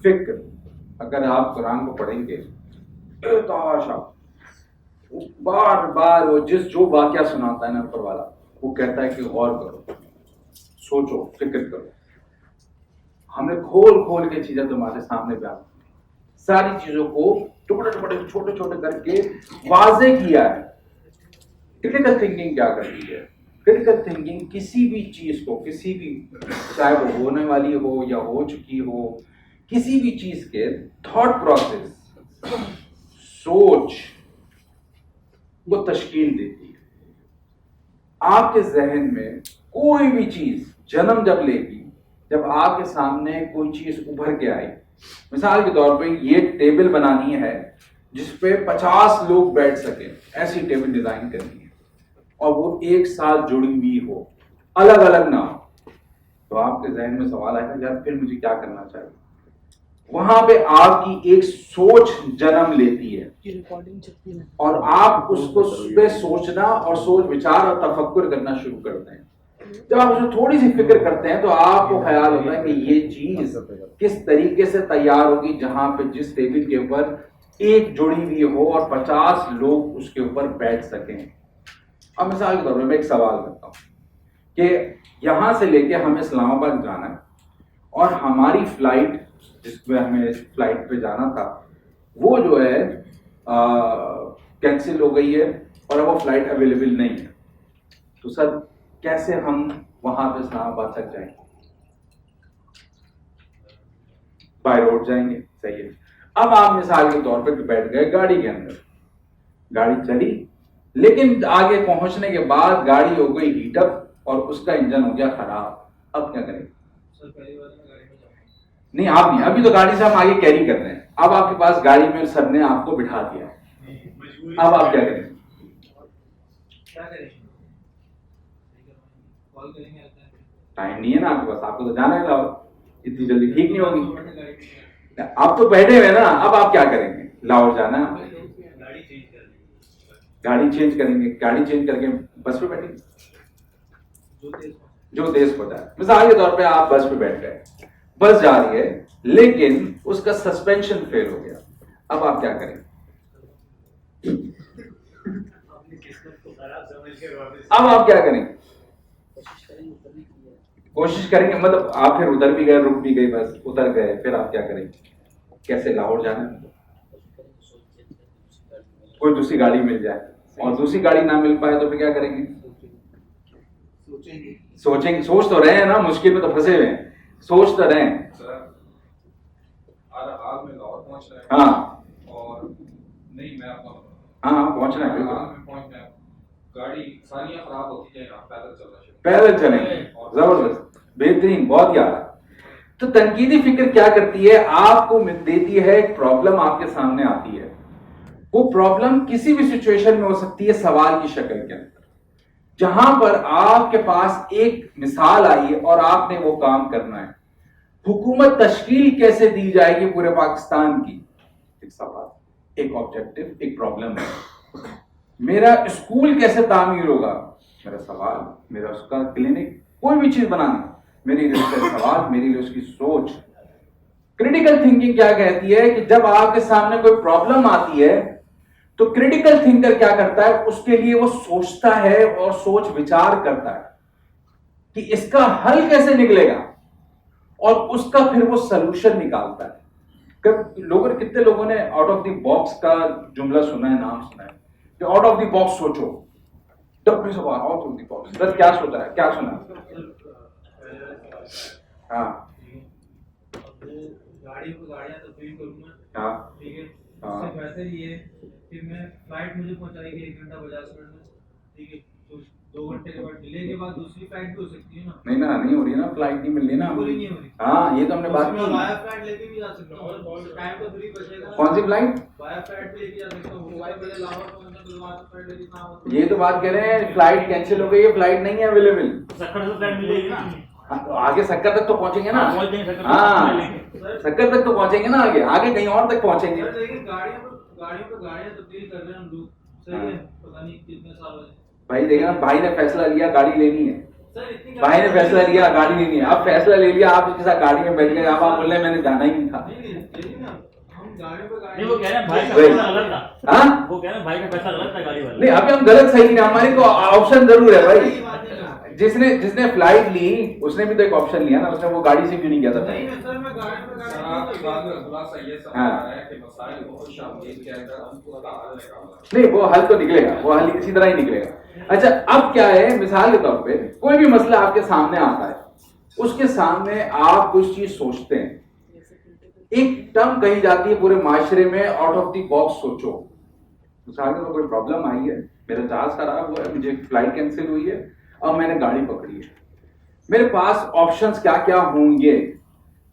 फिक्र, अगर आप कुरान को पढ़ेंगे ताशा, बार बार वो जो वाकया सुनाता है ना ऊपर वाला, वो कहता है कि गौर करो, सोचो, फिक्र करो। हमने खोल खोल के चीजें तुम्हारे सामने बयान की, सारी चीजों को टुकड़े टुकड़े छोटे छोटे करके वाजे किया है। क्रिटिकल थिंकिंग क्या करती है? क्रिटिकल थिंकिंग किसी भी चीज को, किसी भी, चाहे वो होने वाली हो या हो चुकी हो, किसी भी चीज के थॉट प्रोसेस, सोच को तश्कील देती है। आपके जहन में कोई भी चीज जन्म जब लेगी, जब आपके सामने कोई चीज उभर के आई, मिसाल के तौर पे ये टेबल बनानी है जिसपे 50 लोग बैठ सके, ऐसी टेबल डिजाइन करनी है और वो एक साथ जुड़ी हुई हो, अलग अलग ना हो, तो आपके जहन में सवाल आएगा यार फिर मुझे क्या करना चाहिए। वहां पे आपकी एक सोच जन्म लेती है और आप उसको पे सोचना और सोच विचार और तफक्कुर करना शुरू करते हैं। जब आप उसमें थोड़ी सी फिक्र करते हैं तो आपको ख्याल होता है कि ये चीज किस तरीके से तैयार होगी, जहां पे जिस टेबल के ऊपर एक जुड़ी हुई हो और 50 लोग उसके ऊपर बैठ सकें। अब मिसाल के तौर पर मैं एक सवाल करता हूं कि यहां से लेके हमें इस्लामाबाद जाना है और हमारी फ्लाइट, जिसमें हमें फ्लाइट पे जाना था, वो जो है कैंसिल हो गई है और अब वो फ्लाइट अवेलेबल नहीं है, तो सर कैसे हम वहां पे इस्लामाबाद तक जाएंगे? बाय रोड जाएंगे, सही है। अब आप मिसाल के तौर पे बैठ गए गाड़ी के अंदर, गाड़ी चली, लेकिन आगे पहुंचने के बाद गाड़ी हो गई हीटअप और उसका इंजन हो गया खराब। अब क्या करेंगे? नहीं, आप नहीं, अभी तो गाड़ी से हम आगे कैरी कर रहे हैं, अब आपके पास गाड़ी में सर ने आपको बिठा दिया, अब आप क्या करेंगे? टाइम नहीं है ना आपके पास, आपको तो जाना है लाहौर, इतनी जल्दी ठीक नहीं होगी। आप तो बैठे हुए ना, अब आप क्या करेंगे? लाहौर जाना है, गाड़ी चेंज करेंगे, गाड़ी चेंज करके बस पे बैठेंगे जो देश को जाए। मिसाल के तौर पे आप बस पे बैठ गए, बस जा रही है लेकिन उसका सस्पेंशन फेल हो गया, अब आप क्या करेंगे? अब आप क्या करेंगे? कोशिश करेंगे, मतलब आप फिर उधर भी गए, रुक भी गई बस, उतर गए, फिर आप क्या करेंगे? कैसे लाहौर जाना है? कोई दूसरी गाड़ी मिल जाए और दूसरी गाड़ी ना मिल पाए तो फिर क्या करेंगे? सोचेंगे, सोच तो रहे हैं ना, मुश्किल में तो फंसे हुए हैं, सोच तो रहे हैं। हाँ और नहीं, मैं आपको हाँ पहुंचना है, बिल्कुल गाड़ी सारियां खराब होती जाए, पैदल चलना शुरू, पैदल चलेंगे, जबरदस्त, बेहतरीन, बहुत याद। तो तनकीदी फिक्र क्या करती है? आपको देती है एक प्रॉब्लम, आपके सामने आती है, वो प्रॉब्लम किसी भी सिचुएशन में हो सकती है, सवाल की शक्ल के अंदर, जहां पर आपके पास एक मिसाल आई है और आपने वो काम करना है। हुकूमत तश्कील कैसे दी जाएगी पूरे पाकिस्तान की? एक सवाल, एक ऑब्जेक्टिव, एक प्रॉब्लम है। मेरा स्कूल कैसे तामीर होगा? मेरा सवाल, मेरा उसका क्लिनिक, कोई भी चीज बनाना, मेरे लिए उसका सवाल, मेरे लिए उसकी सोच। क्रिटिकल थिंकिंग क्या कहती है कि जब आपके सामने कोई प्रॉब्लम आती है तो क्रिटिकल थिंकर क्या करता है? उसके लिए वो सोचता है और सोच विचार करता है कि इसका हल कैसे निकलेगा और उसका फिर वो सलूशन निकालता है। कितने लोगों ने आउट ऑफ द बॉक्स का जुमला सुना है, नाम सुना है कि आउट ऑफ द बॉक्स सोचो, डब्बे से बाहर, out of the box. Sir क्या सोचा है, क्या सुना? हाँ गाड़ियां तो फ्री करूंगा, हाँ ठीक है, हाँ। उससे बेहतर ये कि मैं फ्लाइट मुझे पहुंचाएगी 1 घंटा 50 मिनट में, ठीक है, तो 2 घंटे के बाद डिले के बाद दूसरी फ्लाइट भी हो सकती है ना? नहीं ना, नहीं हो रही ना, फ्लाइट नहीं मिल रही ना। बिल्कुल ही नहीं हो रही। हाँ, ये तो हमने बात की। वाया फ्लाइट लेके भी जा सकता हूँ और टाइम तो फ्री बचेगा। कौन सी फ्लाइट? वाया फ्लाइट भी लेके जा सकता हूँ, पहले लाहौर पहुंचना तो वाया फ्लाइट लेके ना हो। ये तो बात कह रहे हैं, फ्लाइट कैंसिल हो गई है, फ्लाइट नहीं है अवेलेबल। सक्कर से फ्लाइट मिलेगी ना, आगे सक्कर तक तो पहुंचेंगे ना। पहुंच जाएंगे सक्कर, हाँ, सक्कर तक तो पहुंचेंगे ना, आगे आगे कहीं और तक पहुंचेंगे। लेकिन गाड़ियां तब्दील कर रहे हैं हम लोग, सही है, पता नहीं कितने साल हो गए। भाई देखना, भाई ने फैसला लिया गाड़ी लेनी है, सर इतनी भाई ने फैसला लिया गाड़ी नहीं है, अब फैसला ले लिया, आप उसके साथ गाड़ी में बैठ गए, अब आप बोल रहे हैं मैंने जाना ही नहीं था। नहीं यही ना, हम गाड़ी पे गाड़ी नहीं वो कह रहे हैं भाई का वही। फैसला गलत था। हाँ वो कह रहे हैं भाई का फैसला गलत था गाड़ी वाला। नहीं, अभी हम गलत सही नहीं, हमारी को ऑप्शन जरूर है भाई। सही बात है ना। जिसने फ्लाइट ली उसने भी तो एक ऑप्शन लिया ना, उसने वो गाड़ी से क्यों नहीं गया था? नहीं सर, मैं गाड़ी पे सर गाड़ी आपकी बात का खुलासा ये समझ हाँ। आ रहा है कि मसाइल बहुत शामिल के अंदर हमको का हल निकालना है। नहीं, वो हल तो निकलेगा, वो हल इसी तरह ही निकलेगा। अच्छा, अब क्या है, मिसाल के तौर पे कोई भी मसला आपके सामने आता है, उसके सामने आप कुछ चीज सोचते हैं। एक टर्म कही जाती है पूरे माशरे में, आउट ऑफ द बॉक्स सोचो। मिसाल के तौर कोई प्रॉब्लम आई है, मेरा जहाज खराब हुआ है, मुझे फ्लाइट कैंसिल हुई है, अब मैंने गाड़ी पकड़ी है, मेरे पास ऑप्शंस क्या क्या होंगे,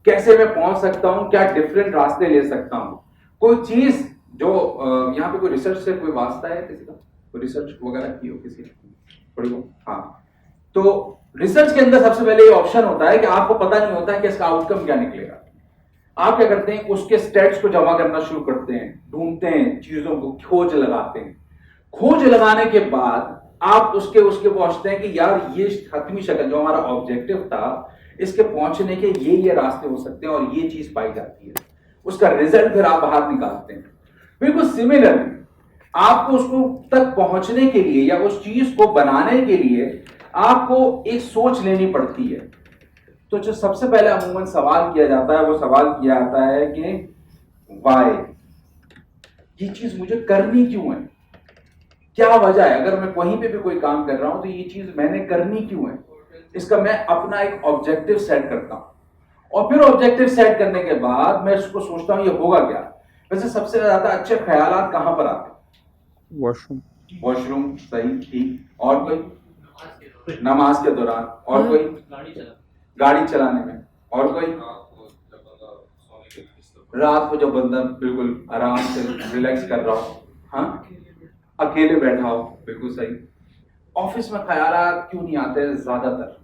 कैसे मैं पहुंच सकता हूं, क्या डिफरेंट रास्ते ले सकता हूं। कोई चीज जो यहाँ पे कोई रिसर्च से कोई वास्ता है किसी का, कोई रिसर्च वगैरह की हो किसी ने थोड़ी बहुत? हाँ, तो रिसर्च के अंदर सबसे पहले ये ऑप्शन होता है कि आपको पता नहीं होता है कि इसका आउटकम क्या निकलेगा। आप क्या करते हैं, उसके स्टेट्स को जमा करना शुरू करते हैं, ढूंढते हैं चीजों को, खोज लगाते हैं। खोज लगाने के बाद आप उसके पहुंचते हैं कि यार ये खत्मी शक्ल जो हमारा ऑब्जेक्टिव था, इसके पहुंचने के ये रास्ते हो सकते हैं और ये चीज पाई जाती है। उसका रिजल्ट फिर आप बाहर निकालते हैं। बिल्कुल सिमिलर आपको उसको तक पहुंचने के लिए या उस चीज को बनाने के लिए आपको एक सोच लेनी पड़ती है। तो जो सबसे पहले अमूमन सवाल किया जाता है, वो सवाल किया जाता है कि वाई, ये चीज मुझे करनी क्यों है, क्या वजह है। अगर मैं कहीं पे भी कोई काम कर रहा हूं तो ये चीज मैंने करनी क्यों है, इसका मैं अपना एक ऑब्जेक्टिव सेट करता हूं। और फिर ऑब्जेक्टिव सेट करने के बाद मैं इसको सोचता हूं ये होगा क्या। वैसे सबसे ज्यादा अच्छे ख्यालात कहां पर आते हैं? वॉशरूम, सही, ठीक। और कोई? नमाज के दौरान। और कोई? गाड़ी चलाने में। और कोई? रात को जब बंदा बिल्कुल आराम से रिलैक्स कर रहा हो, हाँ, अकेले बैठा हो, बिल्कुल सही। ऑफिस में ख्यालात क्यों नहीं आते ज्यादातर?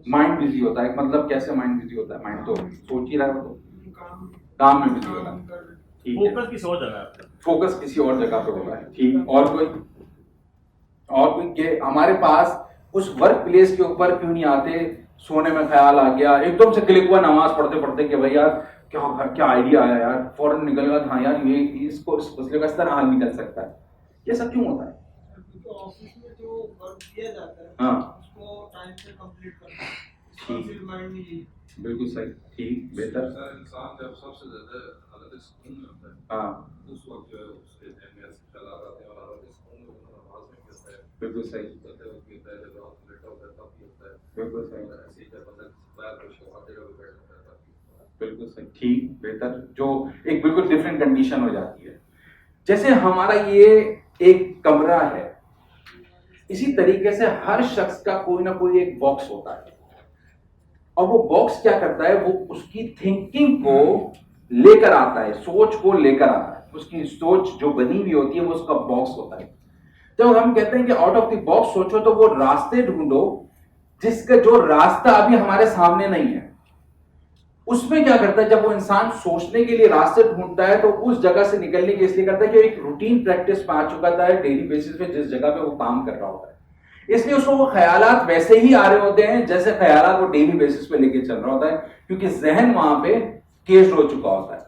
माइंड बिजी होता है। मतलब कैसे माइंड बिजी होता है? माइंड तो सोच ही रहा है, तो काम में बिजी होता है, ठीक है। फोकस किसी और जगह है, फोकस किसी और जगह पे होगा, ठीक। और कोई? और कोई के हमारे पास उस वर्क प्लेस के ऊपर क्यों नहीं आते? सोने में ख्याल आ गया, एकदम से क्लिक हुआ नमाज पढ़ते पढ़ते कि भाई यार क्या आइडिया आया यार, फौरन निकल गया, हाँ यार ये इसको इस मसले का इस तरह हल निकल सकता है। ये सब क्यों होता है? ऑफिस में जो वर्क दिया जाता है, हाँ, उसको टाइम से कंप्लीट करना, ठीक। फिर माइंड में ये बिल्कुल सही, ठीक, बेहतर। सर इंसान जब सबसे ज्यादा हालत सुकून में होता है, हाँ, उस वक्त जो है उसके जहन में ऐसे ख्याल आते हैं और हालत सुकून में वो नमाज में गिरता है, बिल्कुल सही, करते वक्त गिरता है, जब रात को लेटा होता है तब भी होता है, बिल्कुल सही, और ऐसे ही जब बंदा पैर पे शवाते का भी बैठ जाता है तब भी होता है। बिल्कुल सही, ठीक, बेहतर। जो एक बिल्कुल डिफरेंट कंडीशन हो जाती है। जैसे हमारा ये एक कमरा है, इसी तरीके से हर शख्स का कोई ना कोई एक बॉक्स होता है, और वो बॉक्स क्या करता है, वो उसकी थिंकिंग को लेकर आता है, सोच को लेकर आता है। उसकी सोच जो बनी हुई होती है वो उसका बॉक्स होता है। जब हम कहते हैं कि आउट ऑफ द बॉक्स सोचो, तो वो रास्ते ढूंढो जिसका जो रास्ता अभी हमारे सामने नहीं है। उसमें क्या करता है, जब वो इंसान सोचने के लिए रास्ते ढूंढता है तो उस जगह से निकलने के इसलिए करता है कि एक रूटीन प्रैक्टिस में आ चुका था डेली बेसिस पे, जिस जगह पे वो काम कर रहा होता है, इसलिए उसको वो ख्यालात वैसे ही आ रहे होते हैं जैसे ख्यालात वो डेली बेसिस पे लेके चल रहा होता है, क्योंकि जहन वहां पे केस्ड हो चुका होता है।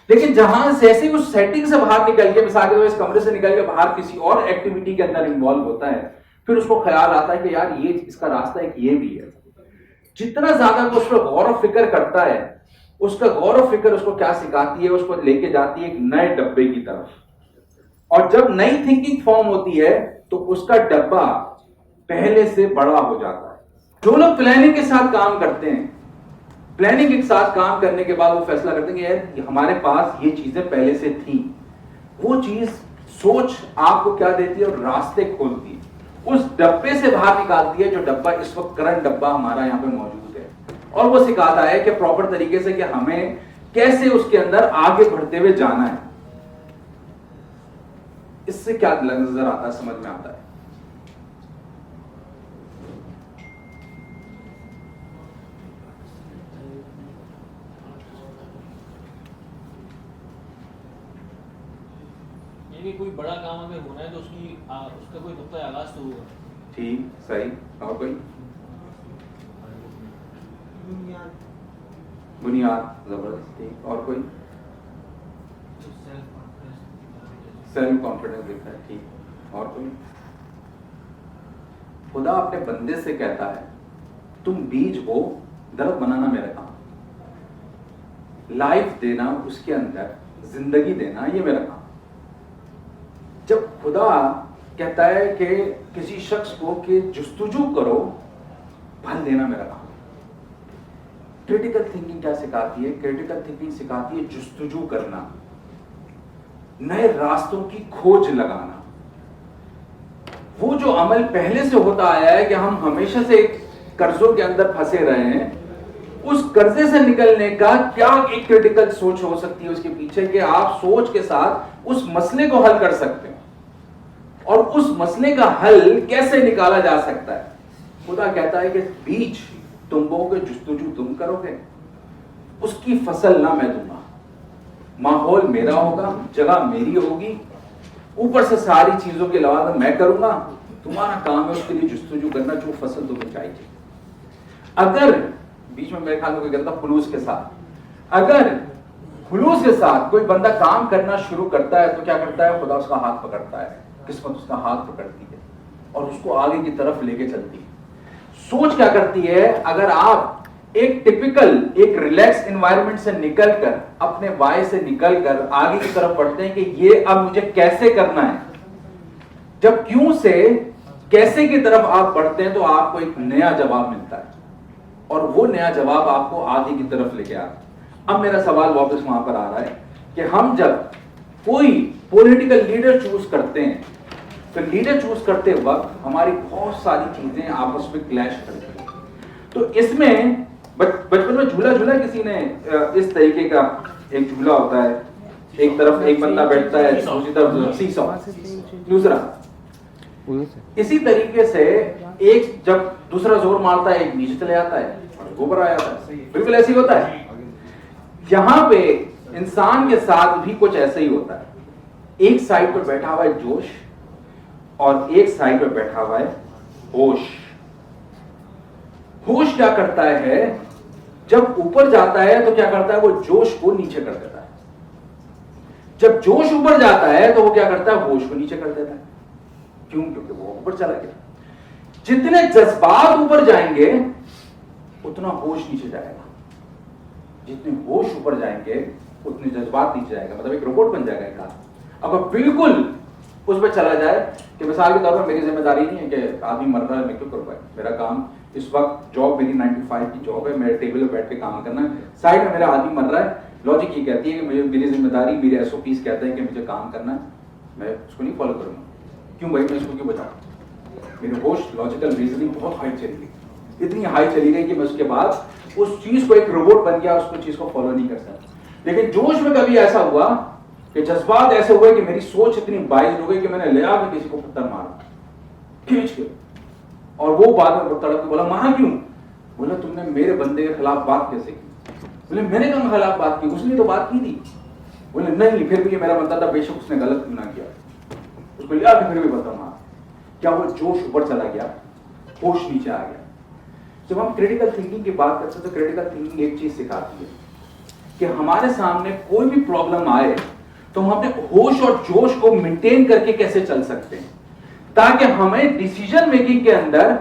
लेकिन जहां जैसे उस सेटिंग से बाहर निकल के, मिसाल के तौर इस कमरे से निकल के बाहर किसी और एक्टिविटी के अंदर इन्वॉल्व होता है, फिर उसको ख्याल आता है कि यार ये इसका रास्ता एक ये भी है। जितना ज्यादा वो उस पर गौर व फिक्र करता है, उसका गौर व फिक्र उसको क्या सिखाती है, उसको लेके जाती है एक नए डब्बे की तरफ। और जब नई थिंकिंग फॉर्म होती है तो उसका डब्बा पहले से बड़ा हो जाता है। जो लोग प्लानिंग के साथ काम करते हैं, प्लानिंग के साथ काम करने के बाद वो फैसला करते हैं कि यार हमारे पास ये चीजें पहले से थी, वो चीज सोच आपको क्या देती है और रास्ते खोलती है, उस डब्बे से बाहर निकालती है, जो डब्बा इस वक्त करंट डब्बा हमारा यहाँ पे मौजूद है, और वो सिखाता है कि प्रॉपर तरीके से कि हमें कैसे उसके अंदर आगे बढ़ते हुए जाना है। इससे क्या नजर आता है, समझ में आता है? यानी कोई बड़ा काम हमें होना है तो उसका कोई नुक्ता आगाज तो होगा। ठीक, सही। और कोई? बुनियाद, जबरदस्त, ठीक। और कोई? सेल्फ कॉन्फिडेंस दिखता है, ठीक। और कोई? खुदा अपने बंदे से कहता है तुम बीज हो, दरख्त बनाना मेरा काम, लाइफ देना उसके अंदर, जिंदगी देना ये मेरा काम। जब खुदा कहता है कि किसी शख्स को कि जुस्तजू करो, फल देना मेरा काम। क्रिटिकल थिंकिंग क्या सिखाती है? क्रिटिकल थिंकिंग सिखाती है जुस्तजू करना, नए रास्तों की खोज लगाना। वो जो अमल पहले से होता आया है कि हम हमेशा से कर्जों के अंदर फंसे रहे हैं, उस कर्जे से निकलने का क्या एक क्रिटिकल सोच हो सकती है उसके पीछे कि आप सोच के साथ उस मसले को हल कर सकते हैं, और उस मसले का हल कैसे निकाला जा सकता है। खुदा कहता है कि बीज तुम बोगे, जुस्तजू तुम करोगे, उसकी फसल ना मैं दूंगा, माहौल मेरा होगा, जगह मेरी होगी, ऊपर से सारी चीजों के अलावा मैं करूंगा, तुम्हारा काम है उसके लिए जुस्तजू करना जो फसल तुम्हें चाहिए। अगर बीच में मेरे ख्याल में कोई कहता खुलूस के साथ, अगर खुलूस के साथ कोई बंदा काम करना शुरू करता है तो क्या करता है? खुदा उसका हाथ पकड़ता है, किस्मत उसका हाथ पकड़ती है और उसको आगे की तरफ लेके चलती है। सोच क्या करती है? अगर आप एक टिपिकल, एक रिलैक्स एनवायरनमेंट से निकलकर, अपने वाय से निकलकर आगे की तरफ बढ़ते हैं कि ये अब मुझे कैसे करना है, जब क्यों से कैसे की तरफ आप बढ़ते हैं तो आपको एक नया जवाब मिलता है, और वो नया जवाब आपको आगे की तरफ लेके आता है। अब मेरा सवाल वापस वहां पर आ रहा है कि हम जब कोई पॉलिटिकल लीडर चूज करते हैं तो लीडर चूज करते वक्त हमारी बहुत सारी चीजें आपस में क्लैश करती हैं। तो इसमें बचपन में झूला झूला किसी ने, इस तरीके का एक झूला होता है, एक तरफ एक बंदा बैठता है, दूसरी तरफ सीसॉ, दूसरा इसी तरीके से एक जब दूसरा जोर मारता है एक नीचे चले जाता है और ऊपर आ जाता है। बिल्कुल ऐसे ही होता है। यहां पे इंसान के साथ भी कुछ ऐसा ही होता है। एक साइड पर बैठा हुआ है जोश और एक साइड पर बैठा हुआ है होश। होश क्या करता है? जब ऊपर जाता है तो क्या करता है? वो जोश को नीचे कर देता है। जब जोश ऊपर जाता है तो वो क्या करता है? होश को नीचे कर देता है। क्यों? क्योंकि वो ऊपर चला गया। जितने जज्बात ऊपर जाएंगे उतना होश नीचे जाएगा, जितने होश ऊपर जाएंगे उतने जज्बात नीचे जाएगा। मतलब एक रोबोट बन जाएगा एक आदमी। अब बिल्कुल उस पर चला जाए कि मिसाल के तौर पर मेरी जिम्मेदारी नहीं है कि आदमी मर रहा है मैं क्यों करूँगा, मेरा काम इस वक्त जॉब मेरी 9 to 5 की जॉब है, मेरे टेबल पर बैठ के काम करना है, साइड में मेरा आदमी मर रहा है। लॉजिक ये कहती है कि मेरी जिम्मेदारी, मेरे SOPs कहते हैं कि मुझे काम करना है, मैं उसको नहीं फॉलो करूँगा। क्यों भाई, मैं इसको क्यों बचाऊँ? मेरी होश लॉजिकल रीजनिंग बहुत हाई चली गई, इतनी हाई चली गई कि मैं उसके बाद उस चीज को एक रोबोट बन गया, उसको चीज को फॉलो नहीं कर सकता। लेकिन जोश में कभी ऐसा हुआ कि जज्बात ऐसे हुए कि मेरी सोच इतनी बाइज हो गई कि मैंने ले आकर किसी को पत्थर मारा खींच के, और वो बाद में तड़प के बोला मारा क्यों? बोला तुमने मेरे बंदे के खिलाफ बात कैसे की? बोले मैंने कहा खिलाफ बात की, उसने तो बात की थी। बोले नहीं, फिर भी ये मेरा बंदा था, बेशक उसने गलत क्यों ना किया, उसको लिया फिर भी पत्थर मारा। क्या वो जोश ऊपर चला गया, होश नीचे आ गया? जब हम क्रिटिकल थिंकिंग की बात करते हैं तो क्रिटिकल थिंकिंग एक चीज सिखाती है कि हमारे सामने कोई भी प्रॉब्लम आए तो हम अपने होश और जोश को मेंटेन करके कैसे चल सकते हैं ताकि हमें डिसीजन मेकिंग के अंदर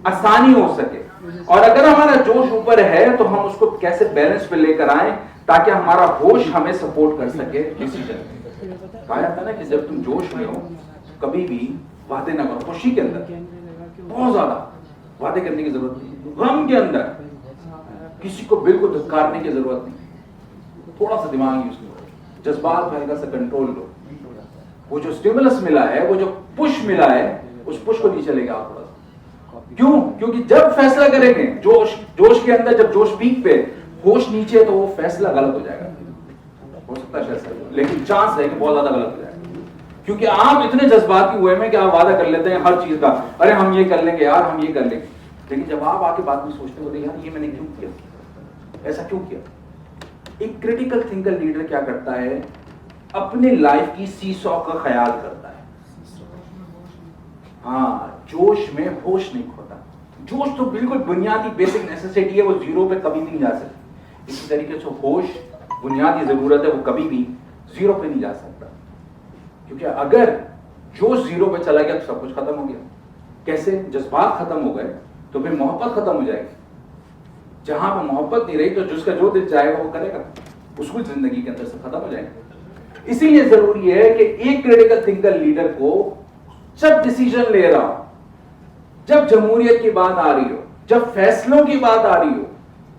आसानी हो सके। और अगर हमारा जोश ऊपर है तो हम उसको कैसे बैलेंस पे लेकर आए ताकि हमारा होश हमें सपोर्ट कर सके डिसीजन में। कहा जाता है ना कि जब तुम जोश में हो कभी भी वादे ना करो। खुशी के अंदर बहुत ज्यादा वादे करने की जरूरत नहीं, गम के अंदर किसी को बिल्कुल धुतकारने की जरूरत नहीं, थोड़ा सा दिमाग यूज करो, जज्बात में हल्का सा कंट्रोल लो। वो जो स्टिमुलस मिला है, वो जो पुश मिला है, उस पुश को नीचे लेके आओ थोड़ा सा। क्यों? क्योंकि जब फैसला करेंगे जोश के अंदर, जब जोश पीक पे होश नीचे, तो वो फैसला गलत हो जाएगा। हो सकता है लेकिन चांस है कि बहुत ज्यादा गलत हो जाएगा, क्योंकि आप इतने जज्बाती हुए में कि आप वादा कर लेते हैं हर चीज का, अरे हम ये कर लेंगे यार, हम ये कर लेंगे। लेकिन जब आप आके बाद में सोचते हो यार ये मैंने क्यों किया, ऐसा क्यों किया? एक क्रिटिकल थिंकर लीडर क्या करता है? अपने लाइफ की सीसॉ का ख्याल करता है। हाँ, जोश में होश नहीं खोता। जोश तो बिल्कुल बुनियादी बेसिक नेसेसिटी है, वो जीरो पे कभी नहीं जा सकती। इसी तरीके से होश बुनियादी जरूरत है, वो कभी भी जीरो पे नहीं जा सकता, क्योंकि अगर जोश जीरो पे चला गया तो सब कुछ खत्म हो गया। कैसे? जज्बात खत्म हो गए तो फिर मोहब्बत खत्म हो जाएगी। जहां पर मोहब्बत नहीं रही तो जिसका जो दिल जाएगा वो करेगा, उसको जिंदगी के अंदर से खत्म हो जाएगा। इसीलिए जरूरी है कि एक क्रिटिकल थिंकर लीडर को जब डिसीजन ले रहा हो, जब जमहूरियत की बात आ रही हो, जब फैसलों की बात आ रही हो,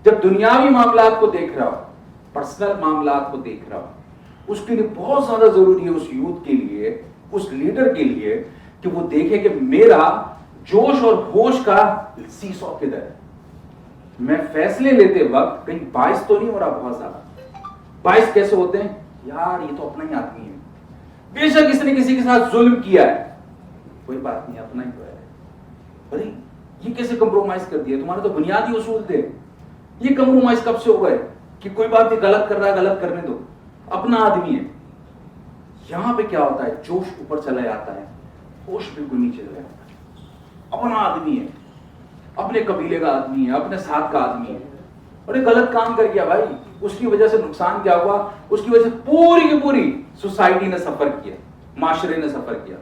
जब दुनियावी मामलात को देख रहा हो, पर्सनल मामलात को देख रहा हो, उसके लिए बहुत ज्यादा जरूरी है उस यूथ के लिए, उस लीडर के लिए, कि वो देखे कि मेरा जोश और होश का सीसॉ किधर है। मैं फैसले लेते वक्त कहीं बाइस तो नहीं हो रहा बहुत ज्यादा। बाइस कैसे होते हैं? यार ये तो अपना ही आदमी है, बेशक इसने किसी के साथ जुल्म किया है, कोई बात नहीं, अपना ही तो है। अरे ये कैसे कंप्रोमाइज कर दिया? तुम्हारे तो बुनियादी उसूल थे, ये कंप्रोमाइज कब से हो गए कि कोई बात नहीं, गलत कर रहा है, गलत करने दो, अपना आदमी है। यहां पे क्या होता है? जोश ऊपर चला जाता है, होश बिल्कुल नीचे चला जाता है। अपना आदमी है, अपने कबीले का आदमी है, अपने साथ का आदमी है, और एक गलत काम कर गया भाई, उसकी वजह से नुकसान क्या हुआ? उसकी वजह से पूरी की पूरी सोसाइटी ने सफर किया, माशरे ने सफर किया।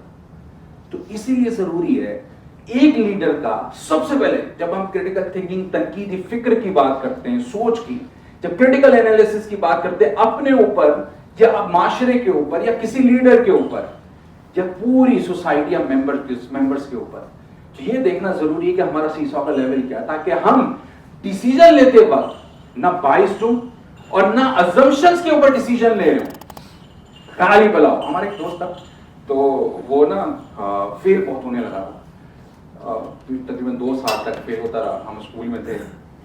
तो इसीलिए जरूरी है एक लीडर का, सबसे पहले जब हम क्रिटिकल थिंकिंग, तनकीदी फिक्र की बात करते हैं, सोच की, जब क्रिटिकल एनालिसिस की बात करते हैं अपने ऊपर या माशरे के ऊपर या किसी लीडर के ऊपर या पूरी सोसाइटी या मेंबर्स के ऊपर, तो ये देखना जरूरी है कि हमारा सीसॉ का लेवल क्या है, ताकि हम डिसीजन लेते वक्त ना बाइस्ड हो और ना अजम्पशंस के ऊपर डिसीजन ले रहे हो। गाली बलाओ। हमारे एक दोस्त था, तो वो ना फेल बहुत होने लगा था, तकरीबन 2 साल तक फेल होता रहा। हम स्कूल में थे,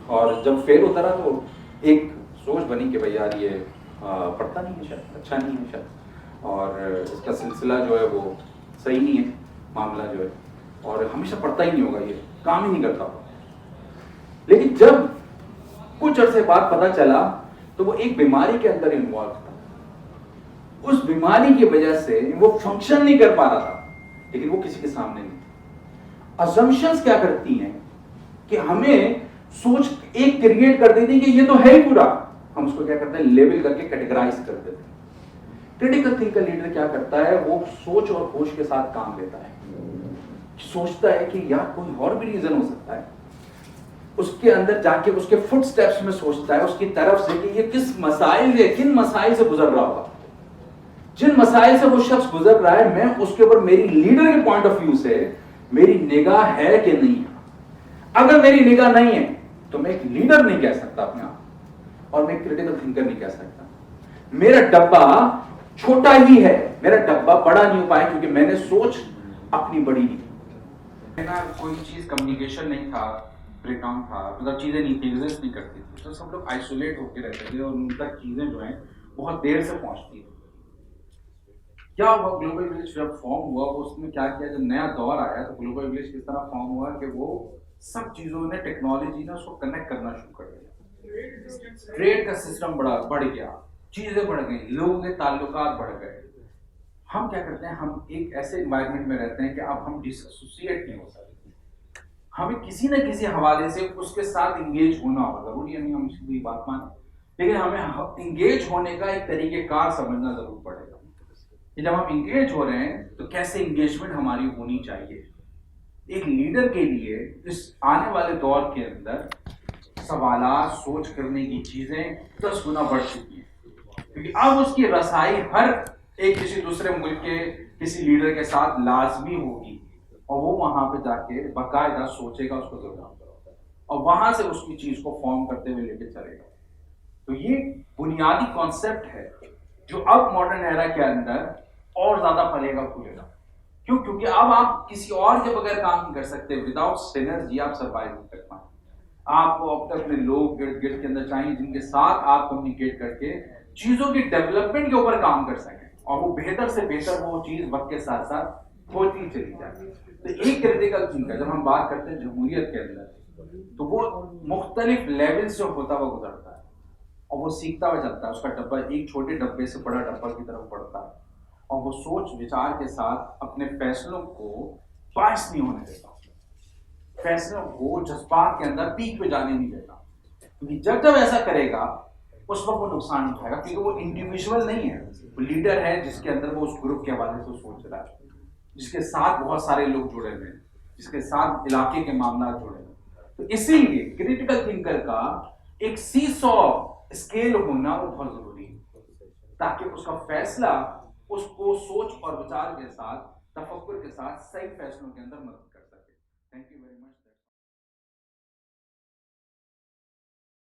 और जब फेल होता रहा तो एक सोच बनी कि भाई यार ये पढ़ता नहीं है शायद, अच्छा नहीं है शायद, और इसका सिलसिला जो है वो सही नहीं है, मामला जो है, और हमेशा पढ़ता ही नहीं होगा, ये काम ही नहीं करता होगा। लेकिन जब कुछ अरसे बाद पता चला तो वो एक बीमारी के अंदर इन्वॉल्व था। उस बीमारी की वजह से वो फंक्शन नहीं कर पा रहा था, लेकिन वो किसी के सामने नहीं था। अजम्पशंस क्या करती हैं कि हमें सोच एक क्रिएट कर देती है कि ये तो है ही पूरा, हम उसको क्या करते हैं, लेबल करके कैटेगराइज कर देते हैं। क्रिटिकल थिंकर लीडर क्या करता है? वो सोच और होश के साथ काम लेता है, सोचता है कि यार कोई और भी रीजन हो सकता है, उसके अंदर जाके उसके फुट स्टेप्स में सोचता है उसकी तरफ से कि ये किस मसाइल से, किन मसाइल से गुजर रहा होगा, जिन मसाइल से वो शख्स गुजर रहा है, मैं उसके ऊपर मेरी लीडर के पॉइंट ऑफ व्यू से मेरी निगाह है कि नहीं है। अगर मेरी निगाह नहीं है तो मैं एक लीडर नहीं कह सकता अपने आप, और मैं क्रिटिकल थिंकर नहीं कह सकता। मेरा डब्बा छोटा ही है, मेरा डब्बा बड़ा नहीं हो पाया क्योंकि मैंने सोच अपनी बड़ी नहीं है ना। कोई चीज कम्युनिकेशन नहीं था, ब्रेकडाउन था, मतलब चीजें नहीं थी, एग्जिस्ट नहीं करती थी, तो सब लोग आइसोलेट होकर रहते थे और उन तक चीजें जो हैं बहुत देर से पहुंचती थी। क्या हुआ? ग्लोबल विलेज जब फॉर्म हुआ, उसमें क्या किया, जब नया दौर आया तो ग्लोबल विलेज किस तरह फॉर्म हुआ कि वो सब चीजों ने, टेक्नोलॉजी ने उसको कनेक्ट करना शुरू कर दिया। ट्रेड का सिस्टम बढ़ गया, चीजें बढ़ गई, लोगों के ताल्लुकात बढ़ गए। हम क्या करते हैं, हम एक ऐसे एनवायरनमेंट में रहते हैं कि अब हम डिसोसिएट नहीं हो सकते, हमें किसी न किसी हवाले से उसके साथ इंगेज होना होगा। जरूरी नहीं हम उसकी बात माने, लेकिन हमें इंगेज होने का एक तरीकेकार समझना जरूर पड़ेगा कि जब हम इंगेज हो रहे हैं तो कैसे इंगेजमेंट हमारी होनी चाहिए। एक लीडर के लिए इस आने वाले दौर के अंदर सवालात, सोच करने की चीजें 10 गुना बढ़ चुकी हैं, क्योंकि अब उसकी रसाई हर एक किसी दूसरे मुल्क के किसी लीडर के साथ लाजमी होगी, और वो वहां पे जाके बाकायदा सोचेगा उसको जरूर, और वहां से उसकी चीज को फॉर्म करते हुए लेके चलेगा। तो ये बुनियादी कॉन्सेप्ट है जो अब मॉडर्न एरा के अंदर और ज्यादा फलेगा फूलेगा। क्यों? क्योंकि अब आप किसी और के बगैर काम नहीं कर सकते। विदाउट सिनर्जी आप सर्वाइव नहीं कर पाए। आपको अपने लोग गिर्द गिर्द के अंदर चाहिए जिनके साथ आप कम्युनिकेट करके चीजों की डेवलपमेंट के ऊपर काम कर सकें, और वो बेहतर से बेहतर वो चीज वक्त के साथ साथ होती चली जाए। तो एक क्रिटिकल थिंकर, जब हम बात करते हैं जमहूरियत के अंदर, तो वो मुख्तलिफ लेवल से होता हुआ गुजरता है, और वो सीखता हुआ चलता है। उसका डब्बा एक छोटे डब्बे से बड़ा डब्बा की तरफ बढ़ता है, और वो सोच विचार के साथ अपने फैसलों को बायस नहीं होने देता। फैसलों को जज्बात के अंदर पीक पे जाने नहीं देता, क्योंकि जब जब ऐसा करेगा उस वक्त वो नुकसान उठाएगा, क्योंकि वो इंडिविजुअल नहीं है, वो लीडर है जिसके अंदर वो उस ग्रुप के हवाले से सोच रहा है, जिसके साथ बहुत सारे लोग जुड़े हुए हैं, जिसके साथ इलाके के मामला जुड़े हुए हैं। तो इसीलिए क्रिटिकल थिंकर का एक सीसॉ स्केल होना वो बहुत जरूरी है, ताकि उसका फैसला उसको सोच और विचार के साथ, तफक्कुर के साथ सही फैसलों के अंदर मदद कर सके। Thank you very much.